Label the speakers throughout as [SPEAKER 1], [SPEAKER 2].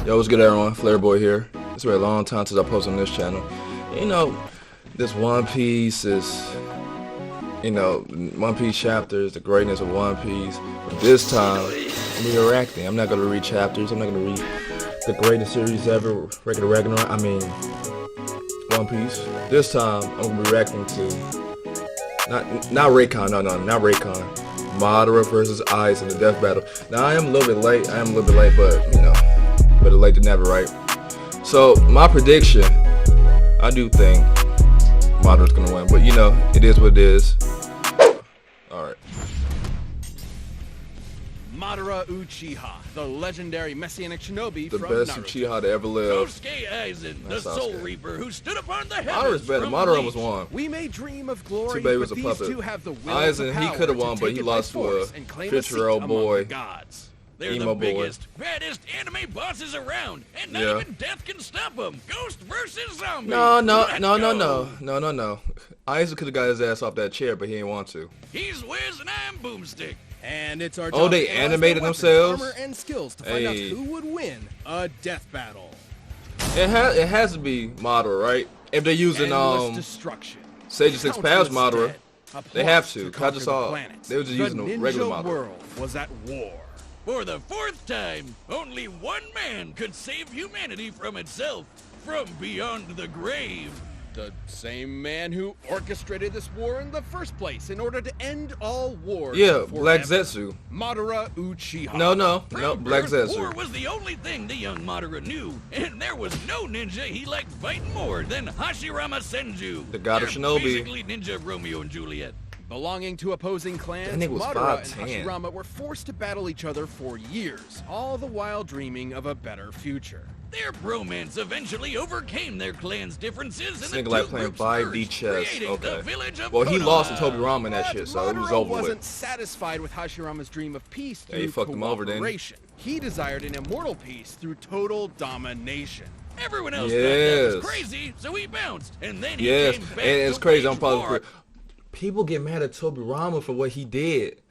[SPEAKER 1] Yo, what's good everyone? PLAYBOI here. It's been a long time since I posted on this channel. You know, this One Piece is, One Piece chapters, the greatness of One Piece. But this time, I'm reacting. I'm not going to read chapters. I'm not going to read the greatest series ever, Ragnarok. I mean, One Piece. This time, I'm going to be reacting to, not Raycon, no, not Raycon. Madara versus Aizen in the death battle. Now, I am a little bit late, but, better late than never, right? So, my prediction, I do think Madara's gonna win, but it is what it is. Alright.
[SPEAKER 2] Madara Uchiha, the legendary messianic shinobi
[SPEAKER 1] The
[SPEAKER 2] from
[SPEAKER 1] best
[SPEAKER 2] Naruto.
[SPEAKER 1] Uchiha to ever live.
[SPEAKER 3] Aizen, the Soul Reaper who stood upon the
[SPEAKER 1] Madara's
[SPEAKER 3] heavens.
[SPEAKER 1] better. Madara was won.
[SPEAKER 2] We may dream of glory,
[SPEAKER 1] Too bad he was
[SPEAKER 2] but
[SPEAKER 1] a
[SPEAKER 2] these
[SPEAKER 1] puppet.
[SPEAKER 2] two have the will
[SPEAKER 1] Aizen,
[SPEAKER 2] and the
[SPEAKER 1] he
[SPEAKER 2] power
[SPEAKER 1] could have
[SPEAKER 2] to
[SPEAKER 1] won, but
[SPEAKER 2] take
[SPEAKER 1] he
[SPEAKER 2] it by
[SPEAKER 1] lost to a
[SPEAKER 2] force and claim a seat
[SPEAKER 1] 50-year-old
[SPEAKER 2] among
[SPEAKER 1] boy.
[SPEAKER 2] the gods.
[SPEAKER 3] They're
[SPEAKER 1] Emo
[SPEAKER 3] the
[SPEAKER 1] boy.
[SPEAKER 3] biggest, baddest anime bosses around, and not even death can stop them. Ghost versus zombie.
[SPEAKER 1] No.
[SPEAKER 3] Let's go.
[SPEAKER 1] Aizen could have got his ass off that chair, but he didn't want to.
[SPEAKER 3] He's Wiz and I'm Boomstick.
[SPEAKER 2] And it's our
[SPEAKER 1] Oh,
[SPEAKER 2] job
[SPEAKER 1] they
[SPEAKER 2] to analyze
[SPEAKER 1] animated
[SPEAKER 2] their weapons,
[SPEAKER 1] themselves?
[SPEAKER 2] armor, and skills to find out
[SPEAKER 1] Hey.
[SPEAKER 2] who would win a death battle.
[SPEAKER 1] It has to be Madara, right? If they're using
[SPEAKER 2] Endless destruction.
[SPEAKER 1] Sage of Six Paths
[SPEAKER 2] Countless
[SPEAKER 1] Madara,
[SPEAKER 2] dead. A
[SPEAKER 1] they
[SPEAKER 2] plot
[SPEAKER 1] have to. I
[SPEAKER 2] conquer
[SPEAKER 1] just
[SPEAKER 2] the
[SPEAKER 1] saw
[SPEAKER 2] planet.
[SPEAKER 1] they were just using
[SPEAKER 2] The
[SPEAKER 1] a regular
[SPEAKER 2] ninja
[SPEAKER 1] Madara.
[SPEAKER 2] world was at war.
[SPEAKER 3] For the fourth time, only one man could save humanity from itself, from beyond the grave.
[SPEAKER 2] The same man who orchestrated this war in the first place in order to end all wars.
[SPEAKER 1] Yeah,
[SPEAKER 2] forever.
[SPEAKER 1] Black Zetsu.
[SPEAKER 2] Madara Uchiha.
[SPEAKER 1] No,
[SPEAKER 3] From
[SPEAKER 1] Black
[SPEAKER 3] birth,
[SPEAKER 1] Zetsu.
[SPEAKER 3] war was the only thing the young Madara knew, and there was no ninja he liked fighting more than Hashirama Senju.
[SPEAKER 1] The god of
[SPEAKER 3] They're
[SPEAKER 1] Shinobi.
[SPEAKER 3] Basically ninja Romeo and Juliet.
[SPEAKER 2] Belonging to opposing clans,
[SPEAKER 1] That nigga was
[SPEAKER 2] Madara
[SPEAKER 1] 5'10".
[SPEAKER 2] and Hashirama were forced to battle each other for years, all the while dreaming of a better future.
[SPEAKER 3] Their bromance eventually overcame their clan's differences, and
[SPEAKER 1] Nigga
[SPEAKER 3] the
[SPEAKER 1] like
[SPEAKER 3] two
[SPEAKER 1] playing
[SPEAKER 3] groups
[SPEAKER 1] 5D
[SPEAKER 3] merged,
[SPEAKER 1] chess.
[SPEAKER 3] creating the
[SPEAKER 1] Okay.
[SPEAKER 3] village of
[SPEAKER 1] Well, he
[SPEAKER 3] Konoha.
[SPEAKER 1] lost to Toby Rama in that
[SPEAKER 2] But
[SPEAKER 1] shit, so it was
[SPEAKER 2] Madara
[SPEAKER 1] over
[SPEAKER 2] wasn't
[SPEAKER 1] with.
[SPEAKER 2] satisfied with Hashirama's dream of peace
[SPEAKER 1] Yeah,
[SPEAKER 2] through
[SPEAKER 1] he fucked him over, didn't he?
[SPEAKER 2] cooperation. He desired an immortal peace through total domination.
[SPEAKER 3] Everyone else thought that
[SPEAKER 1] Yes.
[SPEAKER 3] was crazy, so he bounced, and then he
[SPEAKER 1] Yes,
[SPEAKER 3] came
[SPEAKER 1] and
[SPEAKER 3] back
[SPEAKER 1] it's
[SPEAKER 3] to
[SPEAKER 1] crazy.
[SPEAKER 3] wage
[SPEAKER 1] I'm probably
[SPEAKER 3] war.
[SPEAKER 1] people get mad at Toby Rama for what he did.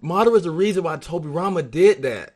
[SPEAKER 1] Madara's the reason why Toby Rama did that.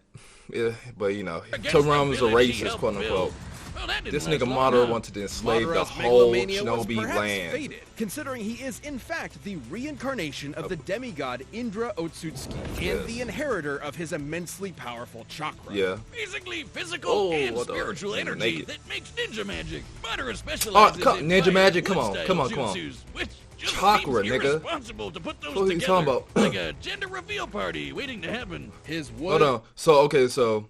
[SPEAKER 1] Yeah, but
[SPEAKER 3] Against
[SPEAKER 1] Toby
[SPEAKER 3] the
[SPEAKER 1] Rama's a
[SPEAKER 3] village he
[SPEAKER 1] racist,
[SPEAKER 3] helped
[SPEAKER 1] quote unquote.
[SPEAKER 3] build. Well, that didn't
[SPEAKER 1] This
[SPEAKER 3] last
[SPEAKER 1] nigga
[SPEAKER 3] long
[SPEAKER 1] Madara
[SPEAKER 3] enough.
[SPEAKER 1] wanted to enslave the
[SPEAKER 2] Madara's
[SPEAKER 1] whole
[SPEAKER 2] megalomania was
[SPEAKER 1] Shinobi
[SPEAKER 2] perhaps
[SPEAKER 1] land.
[SPEAKER 2] faded, considering he is in fact the reincarnation of the demigod Indra Otsutsuki
[SPEAKER 1] Yes.
[SPEAKER 2] and the inheritor of his immensely powerful chakra.
[SPEAKER 1] Yeah.
[SPEAKER 3] Basically, physical
[SPEAKER 1] Oh,
[SPEAKER 3] and
[SPEAKER 1] what the-
[SPEAKER 3] spiritual
[SPEAKER 1] nigga
[SPEAKER 3] energy
[SPEAKER 1] naked.
[SPEAKER 3] that makes ninja magic. Madara specializes
[SPEAKER 1] come-
[SPEAKER 3] in
[SPEAKER 1] ninja
[SPEAKER 3] fire
[SPEAKER 1] magic, come
[SPEAKER 3] wood
[SPEAKER 1] on,
[SPEAKER 3] style
[SPEAKER 1] come on.
[SPEAKER 3] jutsus, which just
[SPEAKER 1] Chakra,
[SPEAKER 3] seems
[SPEAKER 1] nigga.
[SPEAKER 3] irresponsible to put those
[SPEAKER 1] What are you
[SPEAKER 3] together,
[SPEAKER 1] talking about?
[SPEAKER 3] like a gender reveal party waiting to happen.
[SPEAKER 2] His wood.
[SPEAKER 1] Hold on. So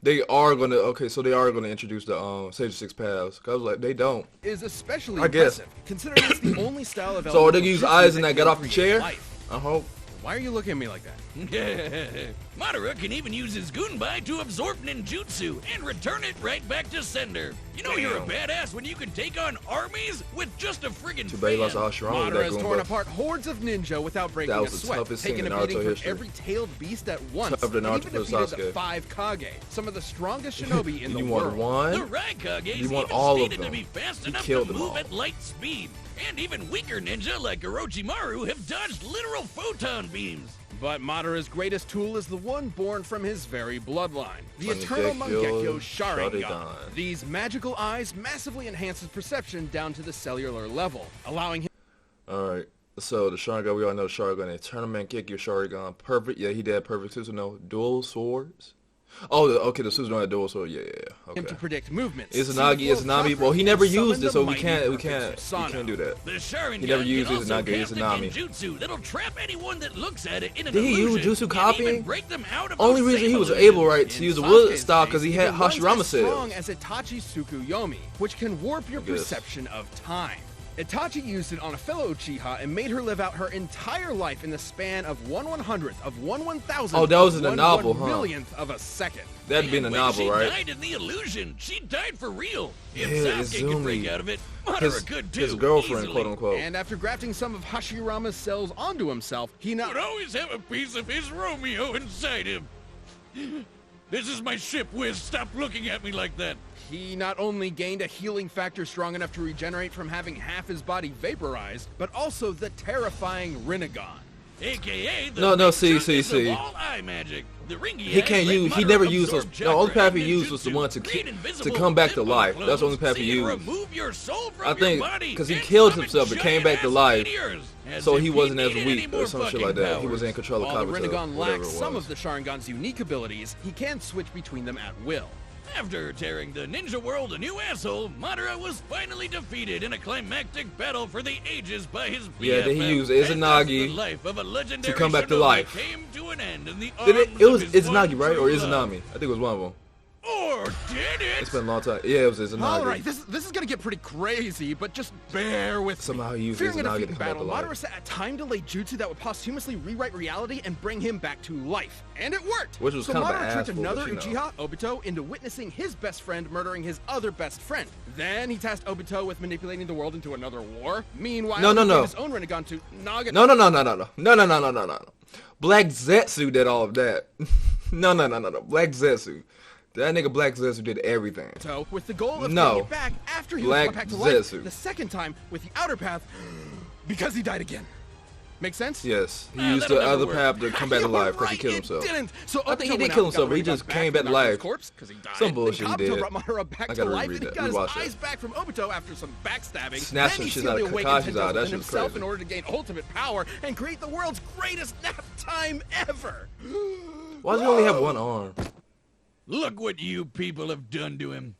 [SPEAKER 1] they are gonna introduce the Sage of Six Paths. Cause I was like, they don't.
[SPEAKER 2] is especially
[SPEAKER 1] I guess.
[SPEAKER 2] impressive, considering it's the only style of
[SPEAKER 1] So are they
[SPEAKER 2] elemental
[SPEAKER 1] gonna use
[SPEAKER 2] jutsu
[SPEAKER 1] eyes and that
[SPEAKER 2] can
[SPEAKER 1] got off the
[SPEAKER 2] create
[SPEAKER 1] chair?
[SPEAKER 2] life.
[SPEAKER 1] I hope.
[SPEAKER 2] Why are you looking at me like that?
[SPEAKER 3] Madara can even use his Gunbai to absorb ninjutsu and return it right back to sender. You know you're a badass when you can take on armies with just a friggin'
[SPEAKER 1] Too bad he lost to
[SPEAKER 3] fan.
[SPEAKER 1] Hashirama with
[SPEAKER 2] Madara
[SPEAKER 1] that
[SPEAKER 2] has
[SPEAKER 1] Goomba.
[SPEAKER 2] torn apart hordes of ninja without breaking
[SPEAKER 1] That
[SPEAKER 2] a
[SPEAKER 1] was the
[SPEAKER 2] sweat,
[SPEAKER 1] toughest thing
[SPEAKER 2] taking
[SPEAKER 1] in
[SPEAKER 2] a beating
[SPEAKER 1] Naruto
[SPEAKER 2] from
[SPEAKER 1] history.
[SPEAKER 2] every tailed beast at once,
[SPEAKER 1] Tougher than
[SPEAKER 2] and
[SPEAKER 1] Naruto
[SPEAKER 2] even
[SPEAKER 1] versus
[SPEAKER 2] defeated the
[SPEAKER 1] Sasuke.
[SPEAKER 2] 5 Kage, some of the strongest shinobi in the
[SPEAKER 1] You
[SPEAKER 2] world.
[SPEAKER 1] want
[SPEAKER 3] The
[SPEAKER 1] one?
[SPEAKER 3] Raikage
[SPEAKER 1] You want
[SPEAKER 3] even
[SPEAKER 1] all of
[SPEAKER 3] stated
[SPEAKER 1] them.
[SPEAKER 3] to be fast
[SPEAKER 1] He
[SPEAKER 3] enough to
[SPEAKER 1] killed them
[SPEAKER 3] move
[SPEAKER 1] all.
[SPEAKER 3] at light speed. And even weaker ninja like Orochimaru have dodged literal photon beams.
[SPEAKER 2] But Madara's greatest tool is the one born from his very bloodline, the
[SPEAKER 1] Mangekyo
[SPEAKER 2] eternal Mangekyo
[SPEAKER 1] Sharingan.
[SPEAKER 2] Sharingan. These magical eyes massively enhance his perception down to the cellular level, allowing him
[SPEAKER 1] Alright. So the Sharingan, we all know the Sharingan. Eternal Mangekyo Sharingan. Perfect. Yeah, he did perfect too. So no dual swords. Oh, okay. The suits don't have dual swords. Yeah. Okay.
[SPEAKER 2] to predict movements.
[SPEAKER 1] Izanagi,
[SPEAKER 2] see the flow of
[SPEAKER 1] Izanami.
[SPEAKER 2] chakra,
[SPEAKER 1] Well, he never
[SPEAKER 2] and summon
[SPEAKER 1] used it,
[SPEAKER 2] the
[SPEAKER 1] so we
[SPEAKER 2] mighty
[SPEAKER 1] can't
[SPEAKER 2] perfect Susanoo.
[SPEAKER 1] do that.
[SPEAKER 3] The Sharingan
[SPEAKER 1] He never used
[SPEAKER 3] can also
[SPEAKER 1] Izanagi,
[SPEAKER 3] cast a
[SPEAKER 1] Izanami.
[SPEAKER 3] genjutsu that'll trap anyone that looks at it in an
[SPEAKER 1] Did he use
[SPEAKER 3] illusion,
[SPEAKER 1] jutsu
[SPEAKER 3] and
[SPEAKER 1] copying?
[SPEAKER 3] even break them out of
[SPEAKER 1] Only
[SPEAKER 3] those
[SPEAKER 1] reason
[SPEAKER 3] same
[SPEAKER 1] he was
[SPEAKER 3] illusions.
[SPEAKER 1] able, right, to
[SPEAKER 2] In
[SPEAKER 1] use the wood
[SPEAKER 2] Sasuke's
[SPEAKER 1] style
[SPEAKER 2] case,
[SPEAKER 1] because he had
[SPEAKER 2] even runs
[SPEAKER 1] Hashirama
[SPEAKER 2] as strong
[SPEAKER 1] cells.
[SPEAKER 2] as Itachi Tsukuyomi, which can warp your
[SPEAKER 1] Yes.
[SPEAKER 2] perception of time. Itachi used it on a fellow Uchiha and made her live out her entire life in the span of 1/100th of 1/1000th
[SPEAKER 1] Oh, that was in
[SPEAKER 2] of
[SPEAKER 1] the
[SPEAKER 2] 1
[SPEAKER 1] novel, huh?
[SPEAKER 2] 1/millionth of a second.
[SPEAKER 1] That'd be in the
[SPEAKER 3] And when
[SPEAKER 1] novel,
[SPEAKER 3] she
[SPEAKER 1] right?
[SPEAKER 3] died in the illusion. She died for real. If
[SPEAKER 1] Yeah,
[SPEAKER 3] Sasuke could break
[SPEAKER 1] Izumi.
[SPEAKER 3] out of it, Madara
[SPEAKER 1] His,
[SPEAKER 3] could too.
[SPEAKER 1] his girlfriend,
[SPEAKER 3] easily.
[SPEAKER 1] quote unquote.
[SPEAKER 2] And after grafting some of Hashirama's cells onto himself, he
[SPEAKER 3] Would
[SPEAKER 2] not
[SPEAKER 3] always have a piece of his Romeo inside him. This is my ship, Wiz. Stop looking at me like that.
[SPEAKER 2] He not only gained a healing factor strong enough to regenerate from having half his body vaporized, but also the terrifying Rinnegan.
[SPEAKER 3] aka the
[SPEAKER 1] No,
[SPEAKER 3] big
[SPEAKER 1] see.
[SPEAKER 3] truth of all eye magic. The ring
[SPEAKER 1] He can't use. He never used those. The only path he used was the one to come back to life. That's the only path he used. I think because he killed himself and came back to life, so he wasn't as weak or some shit like that. He was in control of
[SPEAKER 2] While the
[SPEAKER 1] Kabuto,
[SPEAKER 2] Rinnegan
[SPEAKER 1] whatever
[SPEAKER 2] lacks
[SPEAKER 1] it
[SPEAKER 2] some
[SPEAKER 1] was.
[SPEAKER 2] of the Sharingan's unique abilities, he can switch between them at will.
[SPEAKER 3] After tearing the ninja world a new asshole, Madara was finally defeated in a climactic battle for the ages by his BFF.
[SPEAKER 1] Yeah, then he used
[SPEAKER 3] And thus
[SPEAKER 1] Izanagi
[SPEAKER 3] the life of a legendary
[SPEAKER 1] to come back to
[SPEAKER 3] shinobi
[SPEAKER 1] life.
[SPEAKER 3] Came to an end in the
[SPEAKER 1] It was
[SPEAKER 3] arms of his
[SPEAKER 1] Izanagi,
[SPEAKER 3] one
[SPEAKER 1] right? Or
[SPEAKER 3] true love.
[SPEAKER 1] Izanami? I think it was one of them.
[SPEAKER 3] Or did it?
[SPEAKER 1] It's been a long time. Yeah, it was Izanagi.
[SPEAKER 2] All right, this is gonna get pretty crazy, but just bear with
[SPEAKER 1] Somehow he
[SPEAKER 2] me.
[SPEAKER 1] used
[SPEAKER 2] Fearing a
[SPEAKER 1] Izanagi
[SPEAKER 2] defeat
[SPEAKER 1] to
[SPEAKER 2] in
[SPEAKER 1] come back
[SPEAKER 2] battle,
[SPEAKER 1] to life.
[SPEAKER 2] Madara set a time-delayed jutsu that would posthumously rewrite reality and bring him back to life, and it worked.
[SPEAKER 1] Which was
[SPEAKER 2] so
[SPEAKER 1] kind of an
[SPEAKER 2] Madara tricked
[SPEAKER 1] asshole,
[SPEAKER 2] another
[SPEAKER 1] but you know.
[SPEAKER 2] Uchiha, Obito, into witnessing his best friend murdering his other best friend. Then he tasked Obito with manipulating the world into another war. Meanwhile,
[SPEAKER 1] No.
[SPEAKER 2] he gave his own Rinnegan to Nagano.
[SPEAKER 1] No. Black Zetsu did all of that. No. Black Zetsu. That nigga Black Zetsu did everything.
[SPEAKER 2] With the goal of
[SPEAKER 1] No.
[SPEAKER 2] getting it back after he
[SPEAKER 1] Black
[SPEAKER 2] was brought back to life
[SPEAKER 1] Zetsu.
[SPEAKER 2] the second time with the outer path because he died again. Make sense?
[SPEAKER 1] Yes, he
[SPEAKER 3] Ah,
[SPEAKER 1] used
[SPEAKER 3] that'll
[SPEAKER 1] the
[SPEAKER 3] never
[SPEAKER 1] other
[SPEAKER 3] work.
[SPEAKER 1] path to come back to
[SPEAKER 2] You were
[SPEAKER 1] life because he
[SPEAKER 2] right,
[SPEAKER 1] killed
[SPEAKER 2] it
[SPEAKER 1] himself.
[SPEAKER 2] didn't. So
[SPEAKER 1] I think he
[SPEAKER 2] Obito
[SPEAKER 1] did
[SPEAKER 2] went
[SPEAKER 1] kill
[SPEAKER 2] out,
[SPEAKER 1] himself,
[SPEAKER 2] got
[SPEAKER 1] but he
[SPEAKER 2] Rinnegan
[SPEAKER 1] just came
[SPEAKER 2] from
[SPEAKER 1] back to life.
[SPEAKER 2] Naruto's corpse, 'cause he died.
[SPEAKER 1] Some bullshit
[SPEAKER 2] Then
[SPEAKER 1] he
[SPEAKER 2] Kabuto
[SPEAKER 1] did.
[SPEAKER 2] brought Madara back
[SPEAKER 1] I
[SPEAKER 2] to
[SPEAKER 1] gotta
[SPEAKER 2] life,
[SPEAKER 1] reread
[SPEAKER 2] and he
[SPEAKER 1] that.
[SPEAKER 2] got his
[SPEAKER 1] Rewatch that.
[SPEAKER 2] eyes back from Obito after some backstabbing.
[SPEAKER 1] Snatched
[SPEAKER 2] Then
[SPEAKER 1] some
[SPEAKER 2] he
[SPEAKER 1] shit
[SPEAKER 2] sealed
[SPEAKER 1] out
[SPEAKER 2] the
[SPEAKER 1] of
[SPEAKER 2] awakened
[SPEAKER 1] Kakashi's eye. That
[SPEAKER 2] Tensei
[SPEAKER 1] shit was
[SPEAKER 2] himself
[SPEAKER 1] crazy.
[SPEAKER 2] in order to gain ultimate power and create the world's greatest nap time ever.
[SPEAKER 1] Why does he only have one arm?
[SPEAKER 3] Look what you people have done to him.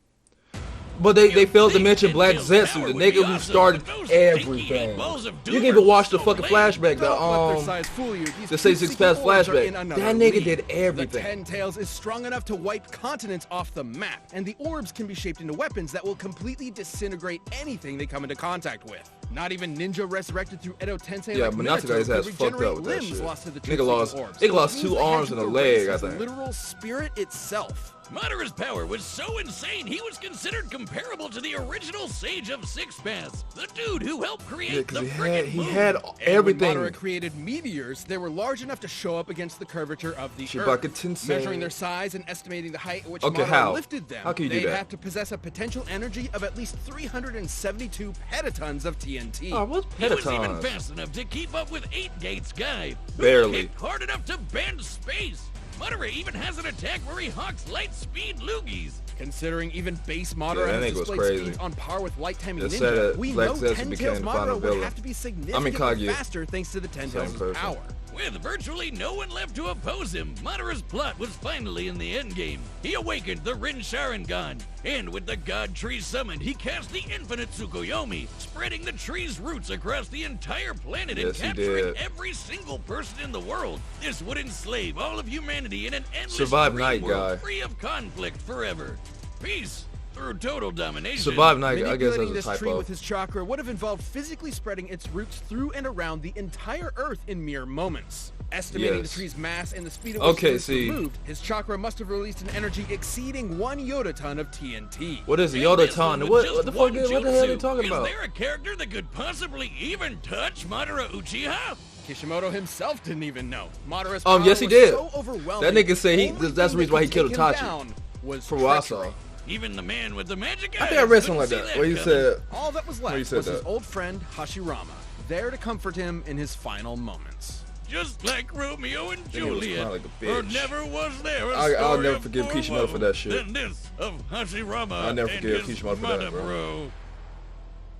[SPEAKER 1] But they failed to
[SPEAKER 3] think
[SPEAKER 1] mention Black
[SPEAKER 3] Ninja's
[SPEAKER 1] Zetsu,
[SPEAKER 3] power
[SPEAKER 1] the
[SPEAKER 3] would
[SPEAKER 1] nigga
[SPEAKER 3] be
[SPEAKER 1] who
[SPEAKER 3] awesome,
[SPEAKER 1] started
[SPEAKER 3] but those stinky
[SPEAKER 1] everything.
[SPEAKER 3] balls of
[SPEAKER 1] You
[SPEAKER 3] doom
[SPEAKER 1] can even
[SPEAKER 3] are
[SPEAKER 1] watch the
[SPEAKER 3] so
[SPEAKER 1] fucking
[SPEAKER 3] lame.
[SPEAKER 1] flashback.
[SPEAKER 2] Don't let their
[SPEAKER 1] The
[SPEAKER 2] size fool you. These
[SPEAKER 1] the 66
[SPEAKER 2] Prince
[SPEAKER 1] Pass
[SPEAKER 2] Seeking orbs are
[SPEAKER 1] flashback.
[SPEAKER 2] in another
[SPEAKER 1] That nigga
[SPEAKER 2] league.
[SPEAKER 1] did
[SPEAKER 2] The
[SPEAKER 1] everything.
[SPEAKER 2] Ten Tails is strong enough to wipe continents off the map, and the orbs can be shaped into weapons that will completely disintegrate anything they come into contact with. Not even ninja resurrected through Edo Tensei
[SPEAKER 1] Yeah,
[SPEAKER 2] like
[SPEAKER 1] but
[SPEAKER 2] Minato
[SPEAKER 1] Natsuka his
[SPEAKER 2] could
[SPEAKER 1] ass fucked up
[SPEAKER 2] regenerate
[SPEAKER 1] with that
[SPEAKER 2] limbs
[SPEAKER 1] shit.
[SPEAKER 2] lost to the
[SPEAKER 1] Nigga
[SPEAKER 2] truth-seeking
[SPEAKER 1] lost-
[SPEAKER 2] orbs.
[SPEAKER 1] nigga lost
[SPEAKER 2] It
[SPEAKER 1] 2
[SPEAKER 2] means the
[SPEAKER 1] arms
[SPEAKER 2] edge
[SPEAKER 1] and
[SPEAKER 2] of
[SPEAKER 1] a
[SPEAKER 2] the
[SPEAKER 1] leg,
[SPEAKER 2] race
[SPEAKER 1] I
[SPEAKER 2] is
[SPEAKER 1] think.
[SPEAKER 2] literal spirit itself.
[SPEAKER 3] Madara's power was so insane, he was considered comparable to the original Sage of Six Paths, the dude who helped
[SPEAKER 1] Yeah,
[SPEAKER 3] create
[SPEAKER 1] because
[SPEAKER 3] the
[SPEAKER 1] he
[SPEAKER 3] friggin'
[SPEAKER 1] had
[SPEAKER 3] moon.
[SPEAKER 2] And
[SPEAKER 1] everything.
[SPEAKER 2] when Madara created meteors, they were large enough to show up against the curvature of the
[SPEAKER 1] Shibaka
[SPEAKER 2] Earth.
[SPEAKER 1] Tensei.
[SPEAKER 2] Measuring their size and estimating the height at which
[SPEAKER 1] Okay,
[SPEAKER 2] Madara
[SPEAKER 1] how?
[SPEAKER 2] lifted them,
[SPEAKER 1] How can you do
[SPEAKER 2] they'd
[SPEAKER 1] that?
[SPEAKER 2] have to possess a potential energy of at least 372 petatons of TNT.
[SPEAKER 1] Oh, what's
[SPEAKER 3] He was even
[SPEAKER 1] Petatons?
[SPEAKER 3] fast enough to keep up with 8 Gates guy, who
[SPEAKER 1] Barely.
[SPEAKER 3] kicked hard enough to bend space. Madara even has an attack where he hawks light speed loogies.
[SPEAKER 2] Considering even base
[SPEAKER 1] Yeah,
[SPEAKER 2] Madara
[SPEAKER 1] that
[SPEAKER 2] has
[SPEAKER 1] nigga was
[SPEAKER 2] displayed
[SPEAKER 1] crazy.
[SPEAKER 2] speeds on par with Light Timing
[SPEAKER 1] They said
[SPEAKER 2] Ninja,
[SPEAKER 1] that
[SPEAKER 2] we
[SPEAKER 1] Black
[SPEAKER 2] know
[SPEAKER 1] Zetsu
[SPEAKER 2] Ten
[SPEAKER 1] became
[SPEAKER 2] Tails
[SPEAKER 1] the final
[SPEAKER 2] Madara would
[SPEAKER 1] villain.
[SPEAKER 2] have to be significantly
[SPEAKER 1] Kaguya.
[SPEAKER 2] faster thanks to the Ten
[SPEAKER 1] Same
[SPEAKER 2] Tails'
[SPEAKER 1] person.
[SPEAKER 2] power.
[SPEAKER 3] With virtually no one left to oppose him, Madara's plot was finally in the endgame. He awakened the Rin Sharingan, and with the God Tree summoned, he cast the infinite Tsukuyomi, spreading the tree's roots across the entire planet and
[SPEAKER 1] Yes, he
[SPEAKER 3] capturing
[SPEAKER 1] did.
[SPEAKER 3] every single person in the world. This would enslave all of humanity in an endless
[SPEAKER 1] Survive
[SPEAKER 3] free
[SPEAKER 1] Night
[SPEAKER 3] world,
[SPEAKER 1] Guy.
[SPEAKER 3] free of conflict forever. Peace through total domination.
[SPEAKER 1] Survive Night, I guess
[SPEAKER 2] Manipulating
[SPEAKER 1] that's a
[SPEAKER 2] this tree
[SPEAKER 1] typo.
[SPEAKER 2] with his chakra would have involved physically spreading its roots through and around the entire Earth in mere moments. Estimating
[SPEAKER 1] Yes.
[SPEAKER 2] the tree's mass and the speed at
[SPEAKER 1] Okay,
[SPEAKER 2] which it
[SPEAKER 1] see.
[SPEAKER 2] was removed, his chakra must have released an energy exceeding 1 yottaton of TNT.
[SPEAKER 1] What is
[SPEAKER 3] And
[SPEAKER 1] Yoda
[SPEAKER 3] this
[SPEAKER 1] Ton?
[SPEAKER 3] was
[SPEAKER 1] What
[SPEAKER 3] just
[SPEAKER 1] the fuck?
[SPEAKER 3] one
[SPEAKER 1] What the hell are they
[SPEAKER 3] jutsu.
[SPEAKER 1] talking about?
[SPEAKER 3] Is there a character that could possibly even touch Madara Uchiha?
[SPEAKER 2] Kishimoto himself didn't even know. Madara's
[SPEAKER 1] Yes, he
[SPEAKER 2] power
[SPEAKER 1] did.
[SPEAKER 2] was so overwhelming,
[SPEAKER 1] That nigga said
[SPEAKER 2] the only
[SPEAKER 1] that's the
[SPEAKER 2] thing
[SPEAKER 1] reason why he
[SPEAKER 2] that
[SPEAKER 1] killed
[SPEAKER 2] could take
[SPEAKER 1] Itachi.
[SPEAKER 2] him down was
[SPEAKER 1] For what I
[SPEAKER 2] treachery.
[SPEAKER 1] saw.
[SPEAKER 3] Even the man with the magic eyes.
[SPEAKER 1] I think I read something
[SPEAKER 3] couldn't
[SPEAKER 1] like
[SPEAKER 3] see
[SPEAKER 1] that, where he
[SPEAKER 3] coming.
[SPEAKER 1] said,
[SPEAKER 2] All that was
[SPEAKER 1] Where you
[SPEAKER 2] left
[SPEAKER 1] said
[SPEAKER 2] was his
[SPEAKER 1] that.
[SPEAKER 2] old friend Hashirama, there to comfort him in his final moments.
[SPEAKER 3] Just like Romeo and
[SPEAKER 1] Nigga was
[SPEAKER 3] Juliet.
[SPEAKER 1] crying like a
[SPEAKER 3] Or
[SPEAKER 1] bitch.
[SPEAKER 3] never was there a
[SPEAKER 1] I'll
[SPEAKER 3] story
[SPEAKER 1] never
[SPEAKER 3] of
[SPEAKER 1] forgive
[SPEAKER 3] more
[SPEAKER 1] Kishimoto
[SPEAKER 3] love
[SPEAKER 1] for that shit.
[SPEAKER 3] than this of Hashirama
[SPEAKER 1] I'll never
[SPEAKER 3] and
[SPEAKER 1] forgive
[SPEAKER 3] his
[SPEAKER 1] Kishimoto for that, bro.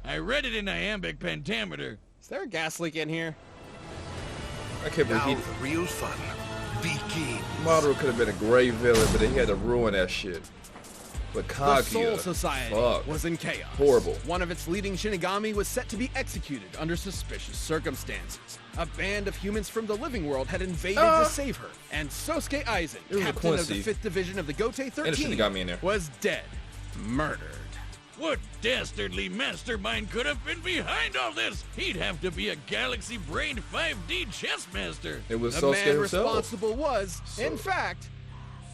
[SPEAKER 3] Madara. I read it in iambic pentameter.
[SPEAKER 2] Is there a gas leak in here?
[SPEAKER 1] I can't believe
[SPEAKER 4] Now
[SPEAKER 1] he.
[SPEAKER 4] the real fun begins.
[SPEAKER 1] Madara could have been a great villain, but he had to ruin that shit. But
[SPEAKER 2] The
[SPEAKER 1] Kaguya,
[SPEAKER 2] Soul Society
[SPEAKER 1] fuck.
[SPEAKER 2] was in chaos.
[SPEAKER 1] Horrible.
[SPEAKER 2] One of its leading Shinigami was set to be executed under suspicious circumstances. A band of humans from the living world had invaded to save her, and Sosuke Aizen,
[SPEAKER 1] It was a
[SPEAKER 2] captain of the
[SPEAKER 1] Quincy.
[SPEAKER 2] 5th Division of the Gotei
[SPEAKER 1] And the
[SPEAKER 2] 13,
[SPEAKER 1] Shinigami in there.
[SPEAKER 2] was dead, murdered.
[SPEAKER 3] What dastardly mastermind could have been behind all this? He'd have to be a galaxy-brained 5D chess master.
[SPEAKER 1] It was
[SPEAKER 2] The
[SPEAKER 1] Sosuke
[SPEAKER 2] man
[SPEAKER 1] himself.
[SPEAKER 2] responsible was, in fact,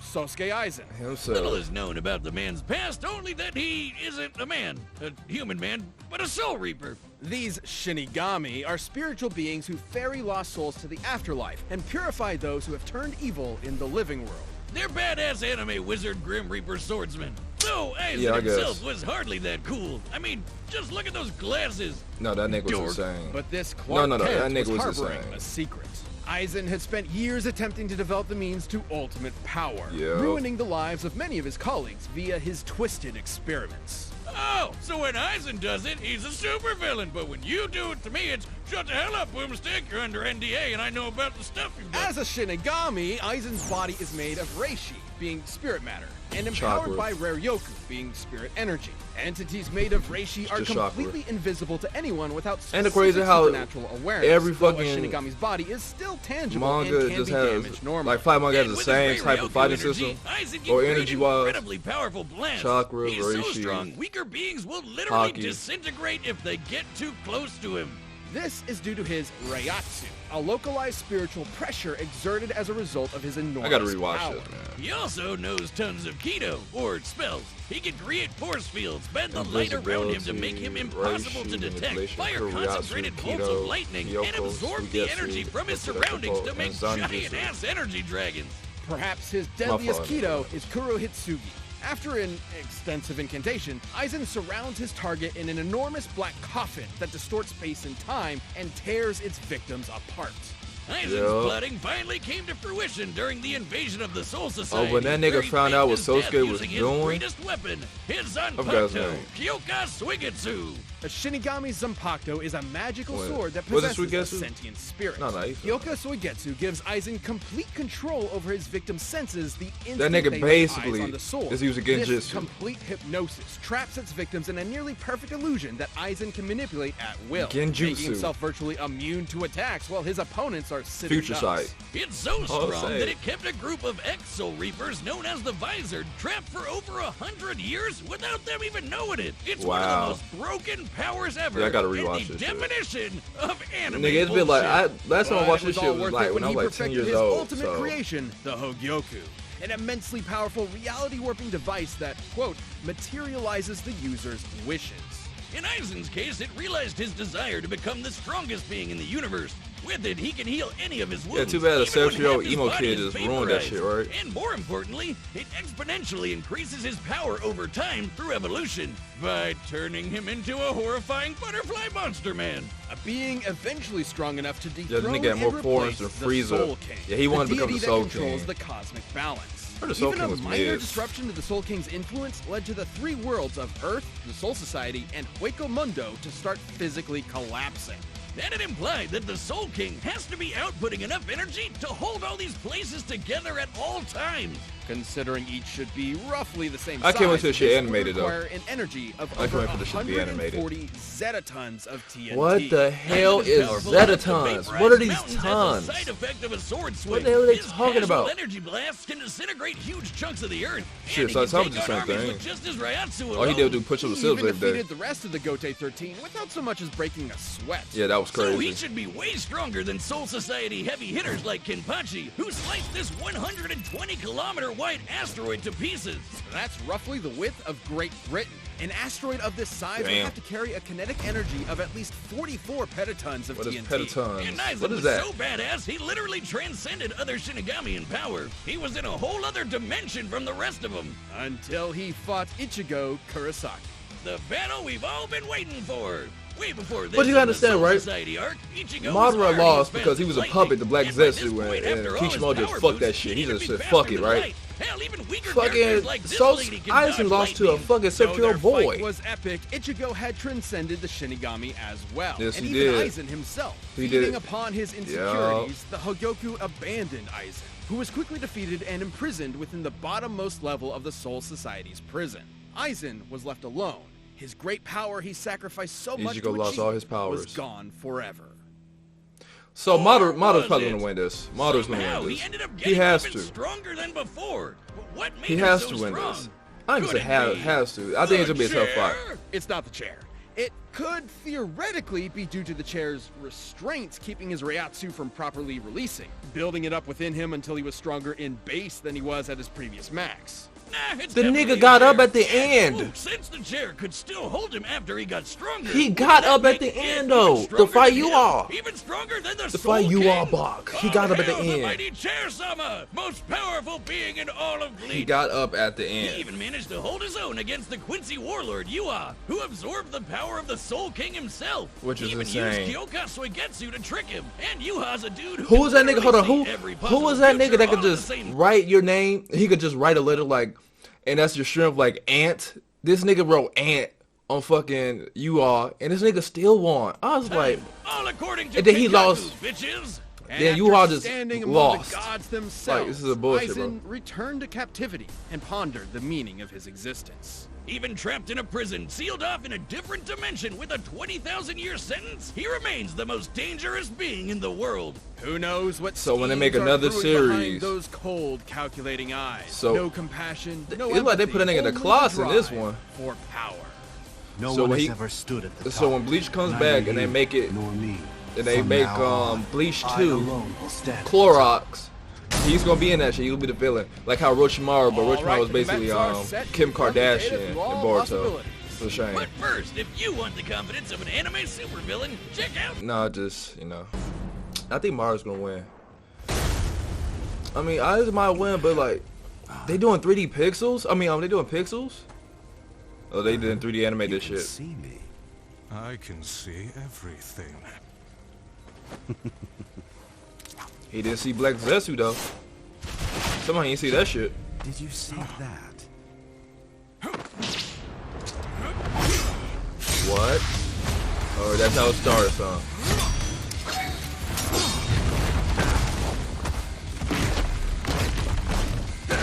[SPEAKER 2] Sosuke Aizen.
[SPEAKER 3] Little
[SPEAKER 1] Himself.
[SPEAKER 3] is known about the man's past, only that he isn't a man, a human man, but a soul reaper.
[SPEAKER 2] These Shinigami are spiritual beings who ferry lost souls to the afterlife and purify those who have turned evil in the living world.
[SPEAKER 3] They're badass anime wizard Grim Reaper swordsmen. Though Aizen
[SPEAKER 1] Yeah, I guess.
[SPEAKER 3] himself was hardly that cool. I mean, just look at those glasses.
[SPEAKER 1] No, that nigga
[SPEAKER 3] Dork.
[SPEAKER 1] was insane.
[SPEAKER 2] But this Clark
[SPEAKER 1] No,
[SPEAKER 2] Kent
[SPEAKER 1] that nigga was
[SPEAKER 2] harboring
[SPEAKER 1] insane.
[SPEAKER 2] a secret. Aizen had spent years attempting to develop the means to ultimate power, ruining the lives of many of his colleagues via his twisted experiments.
[SPEAKER 3] Oh, so when Aizen does it, he's a supervillain, but when you do it to me, it's shut the hell up, Boomstick. You're under NDA, and I know about the stuff you've done.
[SPEAKER 2] As a Shinigami, Aizen's body is made of reishi, being spirit matter, and empowered by Raryoku, being spirit energy. Entities made of reishi are completely invisible to anyone without specific supernatural awareness.
[SPEAKER 1] Every fucking
[SPEAKER 2] a Shinigami's body is still tangible
[SPEAKER 1] manga
[SPEAKER 2] and can
[SPEAKER 1] just
[SPEAKER 2] be damaged
[SPEAKER 1] has
[SPEAKER 2] normally.
[SPEAKER 1] like fight manga has the same type of fighting system or energy wise.
[SPEAKER 3] Incredibly powerful blast.
[SPEAKER 1] Chakra,
[SPEAKER 3] He's so
[SPEAKER 1] reishi,
[SPEAKER 3] strong, weaker beings will literally disintegrate if they get too close to him.
[SPEAKER 2] This is due to his Reiatsu, a localized spiritual pressure exerted as a result of his enormous
[SPEAKER 1] I gotta rewatch
[SPEAKER 2] power.
[SPEAKER 1] this, man.
[SPEAKER 3] He also knows tons of Kido, or spells. He can create force fields, bend the light around him to make him impossible to detect, fire concentrated bolts of lightning, and absorb the energy from his surroundings to make giant-ass energy dragons.
[SPEAKER 2] Perhaps his deadliest Kido is Kurohitsugi. After an extensive incantation, Aizen surrounds his target in an enormous black coffin that distorts space and time and tears its victims apart.
[SPEAKER 3] Aizen's plotting finally came to fruition during the invasion of the Soul Society.
[SPEAKER 1] Oh, when that nigga found out what Sosuke was doing,
[SPEAKER 3] greatest weapon, his Zanpakuto, Kyoka Suigetsu.
[SPEAKER 2] A Shinigami Zanpakuto is a magical sword that possesses a sentient spirit. Kyoka Suigetsu gives Aizen complete control over his victim's senses the instant
[SPEAKER 1] that nigga
[SPEAKER 2] they
[SPEAKER 1] basically
[SPEAKER 2] lay eyes on the sword.
[SPEAKER 1] is using Genjutsu.
[SPEAKER 2] This complete hypnosis traps its victims in a nearly perfect illusion that Aizen can manipulate at will, making himself virtually immune to attacks while his opponents are sitting
[SPEAKER 1] Future Sight.
[SPEAKER 3] It's so strong that it kept a group of ex-Soul Reapers known as the Visored trapped for over 100 years without them even knowing it. It's one of the most broken powers ever.
[SPEAKER 1] Yeah, I gotta rewatch
[SPEAKER 3] the
[SPEAKER 1] this
[SPEAKER 3] definition of anime
[SPEAKER 1] Nigga, it's been like last time I watched this shit was like when I was like 10 years
[SPEAKER 2] his
[SPEAKER 1] old.
[SPEAKER 2] ultimate creation, the Hogyoku, an immensely powerful reality-warping device that, quote, materializes the user's wishes.
[SPEAKER 3] In Aizen's case, it realized his desire to become the strongest being in the universe. With it, he can heal any of his wounds.
[SPEAKER 1] Yeah, too bad a 7-year-old emo kid just ruined that shit, right?
[SPEAKER 3] And more importantly, it exponentially increases his power over time through evolution by turning him into a horrifying butterfly monster man.
[SPEAKER 2] A being eventually strong enough to dethrone
[SPEAKER 1] and more
[SPEAKER 2] replace
[SPEAKER 1] than
[SPEAKER 2] the
[SPEAKER 1] Frieza.
[SPEAKER 2] Soul King,
[SPEAKER 1] Yeah, he wanted to become the Soul King.
[SPEAKER 2] Controls the cosmic balance.
[SPEAKER 1] Soul
[SPEAKER 2] Even
[SPEAKER 1] King
[SPEAKER 2] a
[SPEAKER 1] was
[SPEAKER 2] minor
[SPEAKER 1] mid.
[SPEAKER 2] disruption to the Soul King's influence led to the three worlds of Earth, the Soul Society, and Hueco Mundo to start physically collapsing.
[SPEAKER 3] Then it implied that the Soul King has to be outputting enough energy to hold all these places together at all times.
[SPEAKER 2] Considering each should be roughly the same
[SPEAKER 1] I
[SPEAKER 2] size,
[SPEAKER 1] can't wait till shit
[SPEAKER 2] this
[SPEAKER 1] animated,
[SPEAKER 2] would
[SPEAKER 1] though.
[SPEAKER 2] require an energy of
[SPEAKER 1] I can't
[SPEAKER 2] over
[SPEAKER 1] wait for this shit to be animated.
[SPEAKER 2] 140 zetatons of TNT.
[SPEAKER 1] What the hell is zetatons? What are these tons?
[SPEAKER 3] Side effect of a sword swing.
[SPEAKER 1] What the hell are they
[SPEAKER 3] His
[SPEAKER 1] talking
[SPEAKER 3] casual
[SPEAKER 1] about?
[SPEAKER 3] Energy blasts can disintegrate huge chunks of the earth.
[SPEAKER 1] Shit, so it's the same thing.
[SPEAKER 3] Just as Reiatsu
[SPEAKER 1] All he did was do push-ups and
[SPEAKER 2] He
[SPEAKER 1] sit-ups
[SPEAKER 2] even
[SPEAKER 1] every day.
[SPEAKER 2] defeated the rest of the Gote 13 without so much as breaking a sweat.
[SPEAKER 1] Yeah, that was
[SPEAKER 3] So he
[SPEAKER 1] crazy.
[SPEAKER 3] should be way stronger than Soul Society heavy hitters like Kenpachi, who sliced this 120-kilometer wide asteroid to pieces.
[SPEAKER 2] That's roughly the width of Great Britain. An asteroid of this size would have to carry a kinetic energy of at least 44 petatons of
[SPEAKER 1] What is
[SPEAKER 2] TNT.
[SPEAKER 1] petatons?
[SPEAKER 3] And Aizen
[SPEAKER 1] What is
[SPEAKER 3] was
[SPEAKER 1] that?
[SPEAKER 3] so badass, he literally transcended other Shinigami in power. He was in a whole other dimension from the rest of them.
[SPEAKER 2] Until he fought Ichigo Kurosaki.
[SPEAKER 3] The battle we've all been waiting for. Way before this,
[SPEAKER 1] But you understand, right?
[SPEAKER 3] Society arc, Ichigo
[SPEAKER 1] Madara lost
[SPEAKER 3] was
[SPEAKER 1] because he was a puppet to Black Zetsu, and Kishimoto just fucked that shit. He just said, fuck it, right?
[SPEAKER 3] Hell, even weaker
[SPEAKER 1] Fucking
[SPEAKER 3] characters like this
[SPEAKER 1] so
[SPEAKER 3] lady can
[SPEAKER 1] Aizen
[SPEAKER 3] dodge
[SPEAKER 1] lost to a
[SPEAKER 3] lightning.
[SPEAKER 1] fucking 7-year-old
[SPEAKER 2] Though their
[SPEAKER 1] boy.
[SPEAKER 2] fight was epic, Ichigo had transcended the Shinigami as well.
[SPEAKER 1] Yes,
[SPEAKER 2] and
[SPEAKER 1] he
[SPEAKER 2] even
[SPEAKER 1] did.
[SPEAKER 2] Aizen himself.
[SPEAKER 1] He
[SPEAKER 2] Feeding
[SPEAKER 1] did.
[SPEAKER 2] upon his insecurities, the Hogyoku abandoned Aizen, who was quickly defeated and imprisoned within the bottommost level of the Soul Society's prison. Aizen was left alone. His great power he sacrificed so much to
[SPEAKER 1] Ichigo lost
[SPEAKER 2] achieve
[SPEAKER 1] all his powers.
[SPEAKER 2] was gone forever.
[SPEAKER 1] So Madara's
[SPEAKER 3] was
[SPEAKER 1] probably
[SPEAKER 3] it?
[SPEAKER 1] gonna win this. Madara's gonna
[SPEAKER 3] Somehow,
[SPEAKER 1] win
[SPEAKER 3] he
[SPEAKER 1] this.
[SPEAKER 3] ended up
[SPEAKER 1] He
[SPEAKER 3] getting
[SPEAKER 1] has
[SPEAKER 3] even
[SPEAKER 1] to.
[SPEAKER 3] stronger than before. But what made
[SPEAKER 1] He
[SPEAKER 3] him
[SPEAKER 1] has
[SPEAKER 3] so
[SPEAKER 1] to win
[SPEAKER 3] strong?
[SPEAKER 1] this. I ain't
[SPEAKER 3] Could
[SPEAKER 1] gonna say
[SPEAKER 3] it be
[SPEAKER 1] has to. I think it's gonna be a tough fight.
[SPEAKER 3] chair?
[SPEAKER 2] It's not the chair. It could theoretically be due to the chair's restraints keeping his Reiatsu from properly releasing, building it up within him until he was stronger in base than he was at his previous max.
[SPEAKER 3] Nah, it's
[SPEAKER 1] The
[SPEAKER 3] definitely
[SPEAKER 1] nigga
[SPEAKER 3] a
[SPEAKER 1] got up
[SPEAKER 3] chair.
[SPEAKER 1] at the end.
[SPEAKER 3] Ooh, since the chair could still hold him after he got stronger.
[SPEAKER 1] He got up at the end though. To fight you all.
[SPEAKER 3] Even stronger than the
[SPEAKER 1] To fight you all,
[SPEAKER 3] King.
[SPEAKER 1] Bach. He got up at the
[SPEAKER 3] Hail
[SPEAKER 1] end.
[SPEAKER 3] mighty Chair Sama, most powerful being in all of Bleach.
[SPEAKER 1] He got up at the
[SPEAKER 3] He
[SPEAKER 1] end.
[SPEAKER 3] even managed to hold his own against the Quincy warlord Yua, who absorbed the power of the Soul King himself.
[SPEAKER 1] Which is
[SPEAKER 3] he even
[SPEAKER 1] insane.
[SPEAKER 3] used Kyoka Suigetsu to trick him. And Yuha's a dude
[SPEAKER 1] Who was that nigga? Hold on.
[SPEAKER 3] Who
[SPEAKER 1] Who was that nigga that could just write your name? He could just write a letter like, and that's your strength, like Ant. This nigga wrote Ant on fucking you all, and this nigga still won. I was like,
[SPEAKER 3] all according to
[SPEAKER 1] and then he
[SPEAKER 3] Kenjaku,
[SPEAKER 1] lost.
[SPEAKER 3] bitches.
[SPEAKER 1] Then you all just
[SPEAKER 2] standing among
[SPEAKER 1] lost.
[SPEAKER 2] the gods themselves,
[SPEAKER 1] Like, this is a bullshit,
[SPEAKER 2] Aizen
[SPEAKER 1] bro.
[SPEAKER 2] returned to captivity and pondered the meaning of his existence.
[SPEAKER 3] Even trapped in a prison, sealed off in a different dimension with a 20,000-year sentence, he remains the most dangerous being in the world.
[SPEAKER 2] Who knows what
[SPEAKER 1] So when they make
[SPEAKER 2] schemes are
[SPEAKER 1] another
[SPEAKER 2] brewing behind
[SPEAKER 1] series-
[SPEAKER 2] those cold, calculating eyes.
[SPEAKER 1] So-
[SPEAKER 2] no compassion, no
[SPEAKER 1] it's like they put a
[SPEAKER 2] empathy,
[SPEAKER 1] nigga in the
[SPEAKER 2] only
[SPEAKER 1] closet in this
[SPEAKER 2] drive
[SPEAKER 1] one.
[SPEAKER 2] for power.
[SPEAKER 5] No
[SPEAKER 1] So
[SPEAKER 5] one
[SPEAKER 1] when
[SPEAKER 5] has
[SPEAKER 1] he-
[SPEAKER 5] ever stood at the top.
[SPEAKER 1] So when Bleach comes
[SPEAKER 5] Neither
[SPEAKER 1] back and they
[SPEAKER 5] you
[SPEAKER 1] make it,
[SPEAKER 5] nor me.
[SPEAKER 1] and they
[SPEAKER 5] From
[SPEAKER 1] make
[SPEAKER 5] now on,
[SPEAKER 1] Bleach
[SPEAKER 5] I
[SPEAKER 1] 2,
[SPEAKER 5] alone will stand.
[SPEAKER 1] Clorox, he's gonna be in that shit. He'll be the villain, like how Orochimaru, but
[SPEAKER 2] All
[SPEAKER 1] Orochimaru
[SPEAKER 2] right,
[SPEAKER 1] was
[SPEAKER 2] the
[SPEAKER 1] basically
[SPEAKER 2] bets are set.
[SPEAKER 1] Kim
[SPEAKER 2] Come debate it
[SPEAKER 1] Kardashian in
[SPEAKER 2] through all
[SPEAKER 1] Boruto.
[SPEAKER 2] possibilities.
[SPEAKER 1] It's a shame.
[SPEAKER 3] But first, if you want the confidence of an anime supervillain, check out.
[SPEAKER 1] No, just I think Maru's gonna win. I mean, Aizen might win, but like, they doing 3D pixels. I mean, they doing pixels. Oh, they didn't 3D animate this shit.
[SPEAKER 5] See me.
[SPEAKER 4] I can see everything.
[SPEAKER 1] He didn't see Black Zetsu though. Somehow he didn't see that shit.
[SPEAKER 5] Did you see that?
[SPEAKER 1] What? Oh, that's how it starts, huh?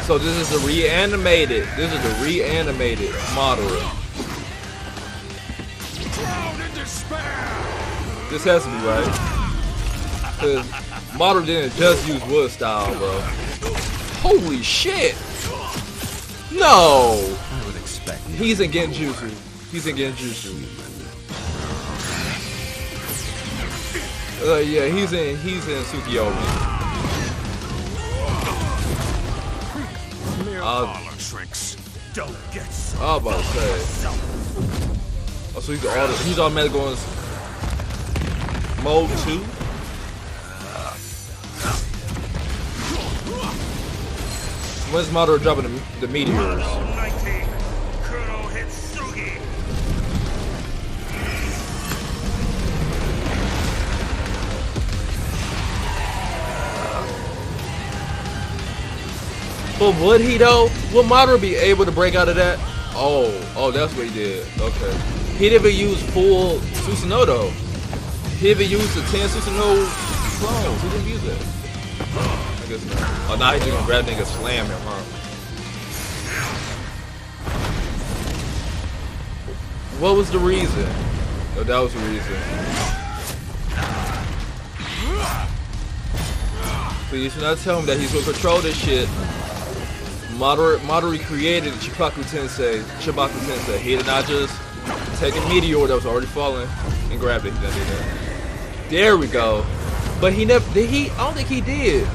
[SPEAKER 1] So this is the reanimated. This is the reanimated Madara.
[SPEAKER 4] Drown in despair!
[SPEAKER 1] This has to be right. Cause Madara didn't just use wood style, bro. Holy shit! No!
[SPEAKER 5] I would expect.
[SPEAKER 1] He's in Genjutsu. He's in Genjutsu. Yeah, he's in Tsukiyomi.
[SPEAKER 4] Mere parlor tricks. Don't get so.
[SPEAKER 1] I was about to say. Oh, so he's automatically going mode 2. When's Madara dropping the meteors? But would he though? Would Madara be able to break out of that? Oh, that's what he did. Okay. He didn't even use full Susanoo though. He didn't even use the 10 Susanoo clones. He didn't use it. I guess not. Oh, now he's just gonna grab nigga and slam him, huh? What was the reason? Oh, that was the reason. Please do not tell him that he's gonna control this shit. Madara created Chibaku Tensei. He did not just take a meteor that was already falling and grabbed it. He didn't do that. There we go. But he never did. I don't think he did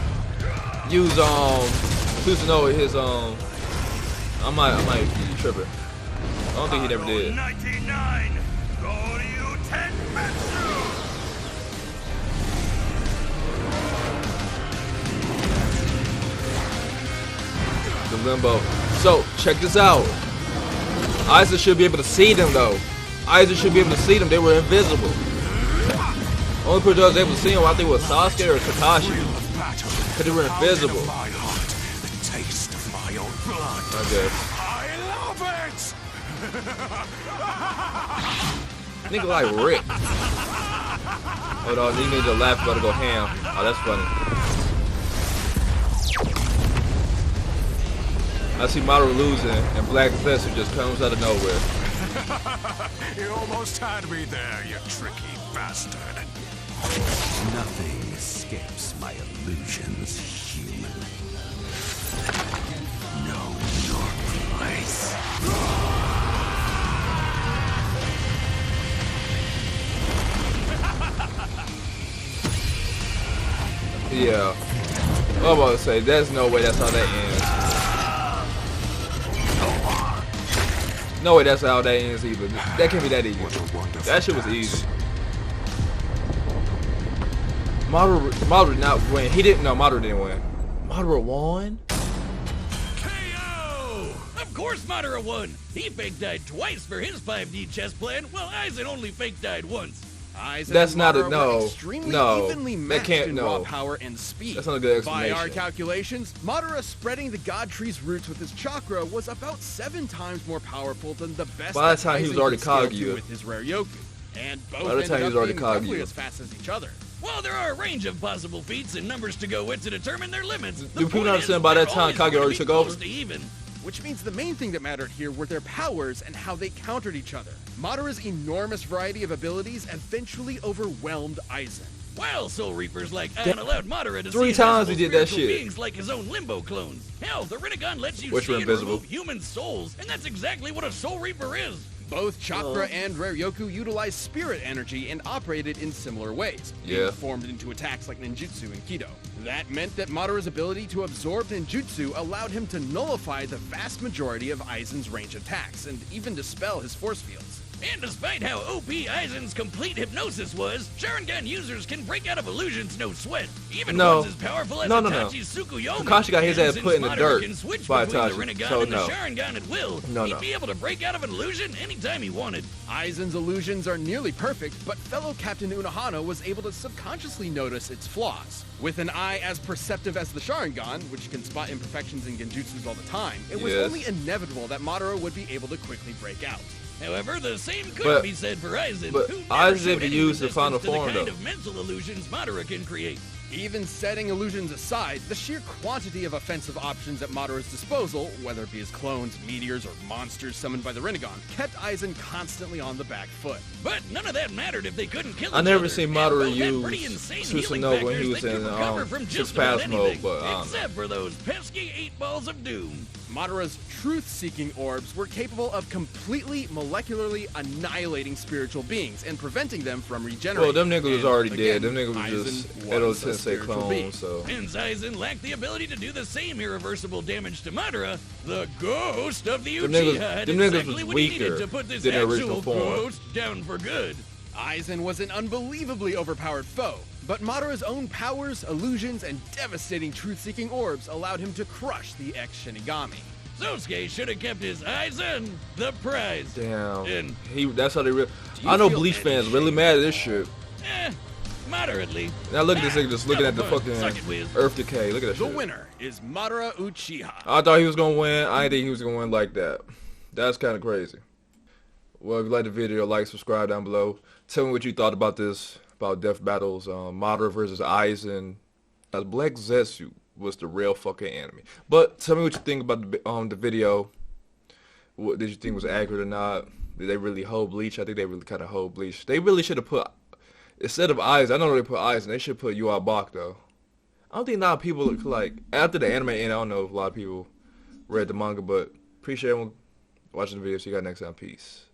[SPEAKER 1] use Susanoo in his I might be tripping. I don't think he never did.
[SPEAKER 4] 99. Goryu Tenmetsu.
[SPEAKER 1] The limbo. So check this out. Aizen should be able to see them though. Aizen should be able to see them. They were invisible. Only person that was able to see them, I think, was Sasuke or Kakashi. Because they were invisible.
[SPEAKER 4] My heart, the taste of my own blood.
[SPEAKER 1] I guess.
[SPEAKER 4] I love it.
[SPEAKER 1] Nigga like Rick. Hold on, these niggas laugh about to go ham. Oh, that's funny. I see Madara losing, and Black Zetsu just comes out of nowhere.
[SPEAKER 4] You almost had me there, you tricky bastard.
[SPEAKER 5] Nothing escapes my illusions, human. Know your place.
[SPEAKER 1] Yeah. I'm about to say, there's no way that's how that ends. No way, that's how that ends either. That can't be that easy. That shit was easy. Madara did not win. He didn't. No, Madara didn't win. Madara won.
[SPEAKER 3] KO! Of course Madara won. He fake died twice for his 5D chess plan, while Aizen only fake died once.
[SPEAKER 2] Aizen
[SPEAKER 1] That's
[SPEAKER 2] and
[SPEAKER 1] not a
[SPEAKER 2] Madara
[SPEAKER 1] no.
[SPEAKER 2] were extremely
[SPEAKER 1] No,
[SPEAKER 2] evenly
[SPEAKER 1] they
[SPEAKER 2] matched
[SPEAKER 1] can't.
[SPEAKER 2] in raw
[SPEAKER 1] No,
[SPEAKER 2] power and speed.
[SPEAKER 1] that's not a good
[SPEAKER 2] By our
[SPEAKER 1] explanation.
[SPEAKER 2] calculations, Madara spreading the God Tree's roots with his chakra was about 7 times more powerful than the best.
[SPEAKER 1] By the time he
[SPEAKER 2] Aizen
[SPEAKER 1] was already
[SPEAKER 2] could scale to
[SPEAKER 1] Kaguya.
[SPEAKER 2] with his rare Yoku, and both
[SPEAKER 1] By the time
[SPEAKER 2] ended
[SPEAKER 1] he was
[SPEAKER 2] up
[SPEAKER 1] already
[SPEAKER 2] being roughly
[SPEAKER 1] Kaguya.
[SPEAKER 2] as fast as each other.
[SPEAKER 3] While there are a range of possible feats and numbers to go with to determine their limits, the
[SPEAKER 1] people
[SPEAKER 3] point
[SPEAKER 1] not
[SPEAKER 3] is
[SPEAKER 1] understand by that
[SPEAKER 3] they're
[SPEAKER 1] time
[SPEAKER 3] always
[SPEAKER 1] Kaguya
[SPEAKER 3] going
[SPEAKER 1] already
[SPEAKER 3] to be
[SPEAKER 1] took over?
[SPEAKER 3] close to even.
[SPEAKER 2] Which means the main thing that mattered here were their powers and how they countered each other. Madara's enormous variety of abilities eventually overwhelmed Aizen.
[SPEAKER 3] While Soul Reapers like Aizen allowed Madara to
[SPEAKER 1] 3
[SPEAKER 3] see
[SPEAKER 1] times he
[SPEAKER 3] invisible
[SPEAKER 1] did that
[SPEAKER 3] spiritual
[SPEAKER 1] shit.
[SPEAKER 3] beings like his own limbo clones. Hell, the Rinnegan lets you
[SPEAKER 1] Which
[SPEAKER 3] see
[SPEAKER 1] were
[SPEAKER 3] and
[SPEAKER 1] invisible.
[SPEAKER 3] remove human souls, and that's exactly what a Soul Reaper is.
[SPEAKER 2] Both chakra and rare Yoku utilized spirit energy and operated in similar ways,
[SPEAKER 1] Yeah.
[SPEAKER 2] being formed into attacks like ninjutsu and kido. That meant that Madara's ability to absorb ninjutsu allowed him to nullify the vast majority of Aizen's range attacks and even dispel his force fields.
[SPEAKER 3] And despite how OP Aizen's complete hypnosis was, Sharingan users can break out of illusions no sweat. Even
[SPEAKER 1] No.
[SPEAKER 3] ones as powerful as
[SPEAKER 1] No.
[SPEAKER 3] Itachi's Tsukuyomi.
[SPEAKER 1] Kakashi got his
[SPEAKER 3] And
[SPEAKER 1] ass
[SPEAKER 3] since
[SPEAKER 1] put in the
[SPEAKER 3] Madara
[SPEAKER 1] dirt
[SPEAKER 3] can switch
[SPEAKER 1] by
[SPEAKER 3] between
[SPEAKER 1] Itachi,
[SPEAKER 3] the Rinnegan
[SPEAKER 1] so
[SPEAKER 3] and
[SPEAKER 1] no.
[SPEAKER 3] the Sharingan at will,
[SPEAKER 1] No,
[SPEAKER 3] he'd
[SPEAKER 1] no.
[SPEAKER 3] be able to break out of an illusion anytime he wanted.
[SPEAKER 2] Aizen's illusions are nearly perfect, but fellow Captain Unohana was able to subconsciously notice its flaws. With an eye as perceptive as the Sharingan, which can spot imperfections in genjutsus all the time, it was
[SPEAKER 1] Yes.
[SPEAKER 2] only inevitable that Madara would be able to quickly break out.
[SPEAKER 3] However, the same couldn't
[SPEAKER 1] But-
[SPEAKER 3] be said for Aizen,
[SPEAKER 1] but
[SPEAKER 3] who
[SPEAKER 1] Aizen
[SPEAKER 3] never showed
[SPEAKER 1] could
[SPEAKER 3] any
[SPEAKER 1] use the final
[SPEAKER 3] resistance to
[SPEAKER 1] form,
[SPEAKER 3] the kind
[SPEAKER 1] though.
[SPEAKER 3] of mental illusions Madara can create.
[SPEAKER 2] Even setting illusions aside, the sheer quantity of offensive options at Madara's disposal, whether it be his clones, meteors, or monsters summoned by the Rinnegan, kept Aizen constantly on the back foot.
[SPEAKER 3] But none of that mattered if they couldn't kill
[SPEAKER 1] I
[SPEAKER 3] each
[SPEAKER 1] never
[SPEAKER 3] other.
[SPEAKER 1] seen
[SPEAKER 3] And
[SPEAKER 1] Madara
[SPEAKER 3] both had pretty
[SPEAKER 1] use
[SPEAKER 3] insane
[SPEAKER 1] Susanoo
[SPEAKER 3] healing
[SPEAKER 1] when he
[SPEAKER 3] factors
[SPEAKER 1] was
[SPEAKER 3] that could
[SPEAKER 1] in,
[SPEAKER 3] recover from
[SPEAKER 1] Six
[SPEAKER 3] just about
[SPEAKER 1] Paths mode,
[SPEAKER 3] anything,
[SPEAKER 1] but, I don't know.
[SPEAKER 3] except for those pesky 8 balls of doom.
[SPEAKER 2] Madara's truth-seeking orbs were capable of completely molecularly annihilating spiritual beings and preventing them from regenerating.
[SPEAKER 1] Well, them niggas was
[SPEAKER 2] And
[SPEAKER 1] already
[SPEAKER 2] again,
[SPEAKER 1] dead. Them niggas was just
[SPEAKER 2] Aizen
[SPEAKER 1] Edo
[SPEAKER 2] was a
[SPEAKER 1] Tensei
[SPEAKER 2] spiritual being.
[SPEAKER 1] clones, so.
[SPEAKER 3] Since Aizen lacked the ability to do the same irreversible damage to Madara, the ghost of the
[SPEAKER 1] Them
[SPEAKER 3] Uchiha
[SPEAKER 1] niggas-
[SPEAKER 3] had
[SPEAKER 1] them niggas
[SPEAKER 3] exactly
[SPEAKER 1] was
[SPEAKER 3] what he needed
[SPEAKER 1] weaker
[SPEAKER 3] to put this
[SPEAKER 1] than the original
[SPEAKER 3] actual
[SPEAKER 1] form.
[SPEAKER 3] ghost down for good.
[SPEAKER 2] Aizen was an unbelievably overpowered foe, but Madara's own powers, illusions, and devastating truth-seeking orbs allowed him to crush the ex-Shinigami.
[SPEAKER 3] Sosuke should have kept his Aizen the prize.
[SPEAKER 1] Damn.
[SPEAKER 3] And
[SPEAKER 1] That's how they really.
[SPEAKER 2] you
[SPEAKER 1] I know
[SPEAKER 2] feel
[SPEAKER 1] Bleach
[SPEAKER 2] any
[SPEAKER 1] fans really mad at this shit.
[SPEAKER 3] moderately.
[SPEAKER 1] Now look at this nigga just looking at the
[SPEAKER 3] Suck
[SPEAKER 1] fucking
[SPEAKER 3] it, Wiz.
[SPEAKER 1] Earth Decay. Look at that
[SPEAKER 2] The
[SPEAKER 1] shit.
[SPEAKER 2] winner is Madara Uchiha.
[SPEAKER 1] I thought he was gonna win. I didn't think he was gonna win like that. That's kind of crazy. Well, if you like the video, like, subscribe down below. Tell me what you thought about this, about Death Battles, Madara versus Aizen. Black Zetsu was the real fucking enemy. But tell me what you think about the video. What did you think was accurate or not? Did they really hold Bleach? I think they really kind of hold Bleach. They really should have put, instead of Aizen, I know they put Aizen, they should put Yu Bach though. I don't think a lot of people, like, after the anime ended, I don't know if a lot of people read the manga, but appreciate everyone watching the video. See you guys next time. Peace.